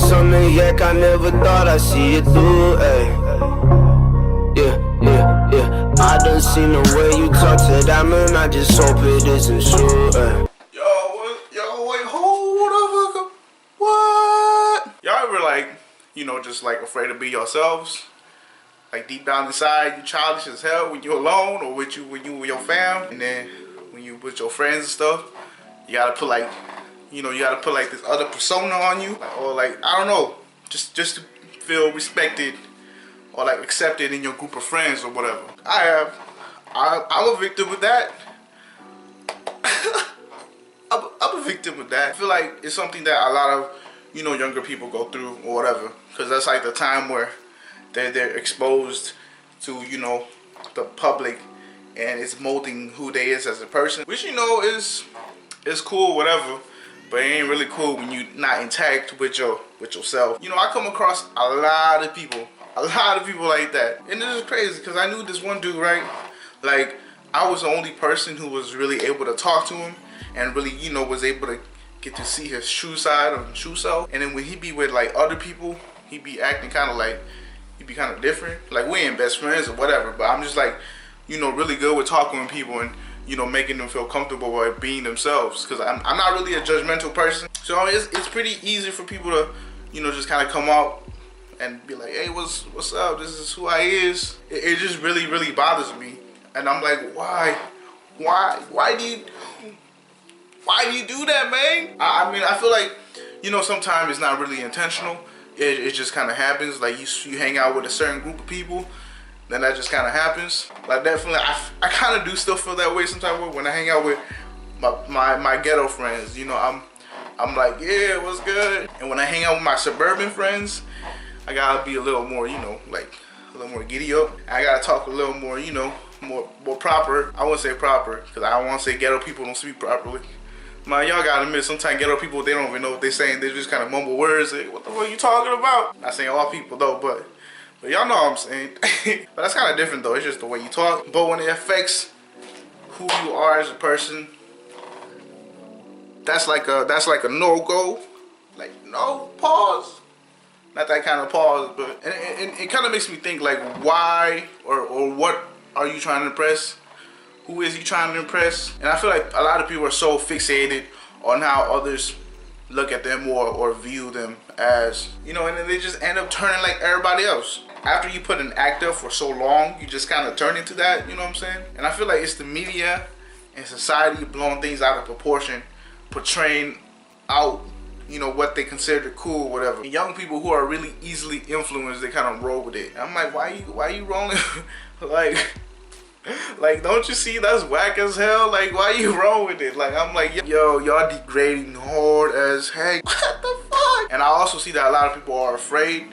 something yak, I never thought I'd see it through, yeah. I done seen the way you talk to that man, I just hope it isn't true, Yo, wait, hold the fuck up. What? Y'all ever like, you know, just like afraid to be yourselves? Like deep down inside, you childish as hell when you're alone, or when you with your fam, and then when you with your friends and stuff, you gotta put like, you know, you gotta put like this other persona on you, or like, I don't know, just to feel respected or like accepted in your group of friends or whatever. I'm a victim of that. I'm a victim of that. I feel like it's something that a lot of, you know, younger people go through or whatever, because that's like the time where they're exposed to, you know, the public, and it's molding who they is as a person, which, you know, is cool, whatever, but it ain't really cool when you not intact with yourself. You know, I come across a lot of people like that, and this is crazy because I knew this one dude, right? Like, I was the only person who was really able to talk to him and really, you know, was able to get to see his true side of true self. And then when he be with like other people, he be acting kind of like, he be kind of different. Like, we ain't best friends or whatever, but I'm just like, you know, really good with talking with people and, you know, making them feel comfortable by being themselves, because I'm not really a judgmental person. So it's pretty easy for people to, you know, just kind of come out and be like, hey, what's up? This is who I is. It just really bothers me, and I'm like, why do you do that, man? I mean, I feel like, you know, sometimes it's not really intentional. It just kind of happens. Like, you hang out with a certain group of people, then that just kind of happens. Like, definitely, I kind of do still feel that way sometimes when I hang out with my ghetto friends. You know, I'm like, yeah, what's good? And when I hang out with my suburban friends, I gotta be a little more, you know, like a little more giddy up. I gotta talk a little more, you know, more proper. I wouldn't say proper, because I don't want to say ghetto people don't speak properly. Man, y'all gotta admit, sometimes ghetto people, they don't even know what they're saying. They just kind of mumble words. Like, what the fuck are you talking about? Not saying all people though, but y'all know what I'm saying. But that's kind of different though. It's just the way you talk. But when it affects who you are as a person, that's like a no-go. Like, no, pause. Not that kind of pause, but it kind of makes me think, like, why or what are you trying to impress? Who is he trying to impress? And I feel like a lot of people are so fixated on how others look at them or view them as, you know, and then they just end up turning like everybody else. After you put an actor for so long, you just kind of turn into that, you know what I'm saying? And I feel like it's the media and society blowing things out of proportion, portraying out, you know, what they consider cool or whatever. And young people who are really easily influenced, they kind of roll with it. And I'm like, why you rolling? like, don't you see that's whack as hell? Like, why you roll with it? Like, I'm like, yo, y'all degrading hard as heck. What the fuck? And I also see that a lot of people are afraid,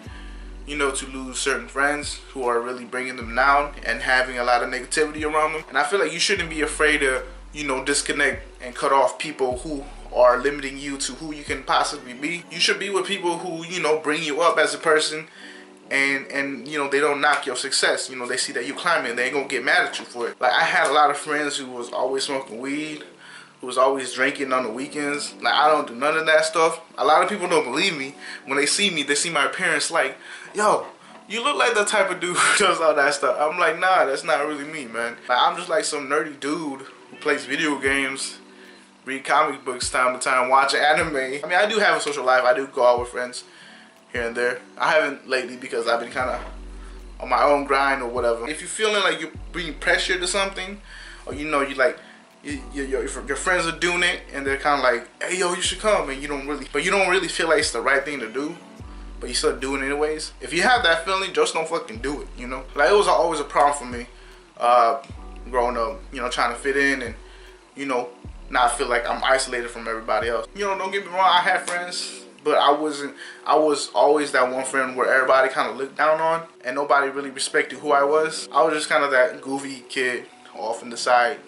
you know, to lose certain friends who are really bringing them down and having a lot of negativity around them. And I feel like you shouldn't be afraid to, you know, disconnect and cut off people who are limiting you to who you can possibly be. You should be with people who, you know, bring you up as a person, and you know, they don't knock your success. You know, they see that you climbing, they ain't gonna get mad at you for it. Like, I had a lot of friends who was always smoking weed, who was always drinking on the weekends. Like, I don't do none of that stuff. A lot of people don't believe me. When they see me, they see my parents like, yo, you look like the type of dude who does all that stuff. I'm like, nah, that's not really me, man. Like, I'm just like some nerdy dude who plays video games, read comic books time to time, watch anime. I mean, I do have a social life. I do go out with friends here and there. I haven't lately because I've been kind of on my own grind or whatever. If you're feeling like you're being pressured or something, or you know, you like, your friends are doing it and they're kind of like, hey, yo, you should come, and you don't really feel like it's the right thing to do, but you still do it anyways. If you have that feeling, just don't fucking do it, you know? Like, it was always a problem for me growing up, you know, trying to fit in and, you know, not feel like I'm isolated from everybody else. You know, don't get me wrong, I had friends, but I was always that one friend where everybody kind of looked down on and nobody really respected who I was. I was just kind of that goofy kid off in the side,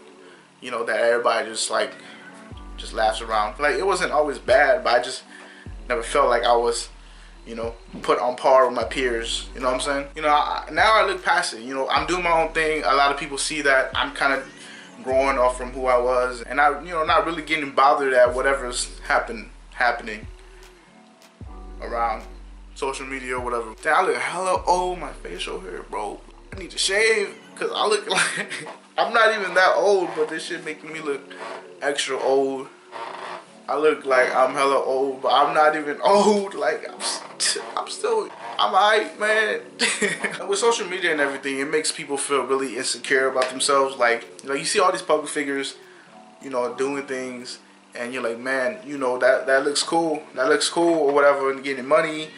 you know, that everybody just laughs around. Like, it wasn't always bad, but I just never felt like I was, you know, put on par with my peers, you know what I'm saying? You know, now I look past it, you know, I'm doing my own thing. A lot of people see that I'm kind of growing off from who I was, and I, you know, not really getting bothered at whatever's happening around. social media or whatever. Damn, I look hella old. My facial hair, bro. I need to shave because I look like I'm not even that old, but this shit making me look extra old. I look like I'm hella old, but I'm not even old. Like I'm alright, man. With social media and everything, it makes people feel really insecure about themselves. Like, you know, you see all these public figures, you know, doing things, and you're like, man, you know, that looks cool. That looks cool or whatever, and getting money,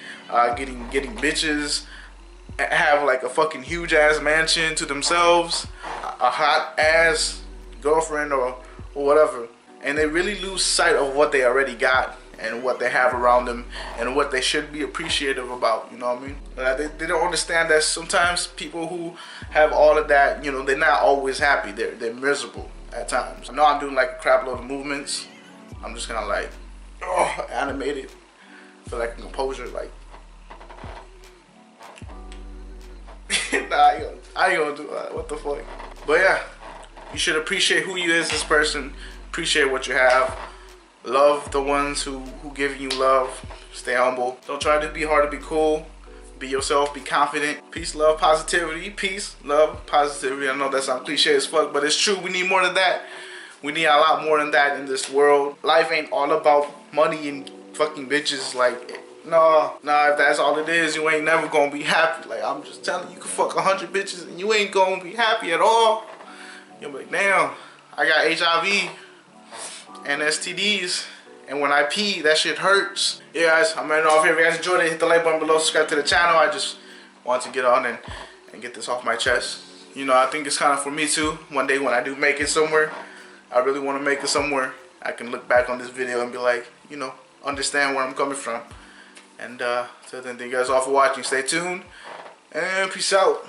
getting bitches, have like a fucking huge ass mansion to themselves, a hot ass girlfriend or whatever. And they really lose sight of what they already got and what they have around them and what they should be appreciative about, you know what I mean? They don't understand that sometimes people who have all of that, you know, they're not always happy. They're miserable at times. I know I'm doing like a crap load of movements. I'm just gonna like, animated. Feel like composure, like. Nah, I ain't gonna do that. What the fuck? But yeah, you should appreciate who you is, this person. Appreciate what you have. Love the ones who give you love. Stay humble. Don't try to be hard to be cool. Be yourself. Be confident. Peace, love, positivity. Peace, love, positivity. I know that sounds cliche as fuck, but it's true. We need more than that. We need a lot more than that in this world. Life ain't all about money and fucking bitches. Like, no, if that's all it is, you ain't never gonna be happy. Like, I'm just telling you, you can fuck 100 bitches and you ain't gonna be happy at all. You'll be like, damn, I got HIV and STDs, and when I pee, that shit hurts. Yeah, guys, I'm running off here. If you guys enjoyed it, hit the like button below, subscribe to the channel. I just want to get on and get this off my chest. You know, I think it's kind of for me too. One day when I do make it somewhere, I really want to make it somewhere, I can look back on this video and be like, you know, understand where I'm coming from. And so then, thank you guys all for watching. Stay tuned, and peace out.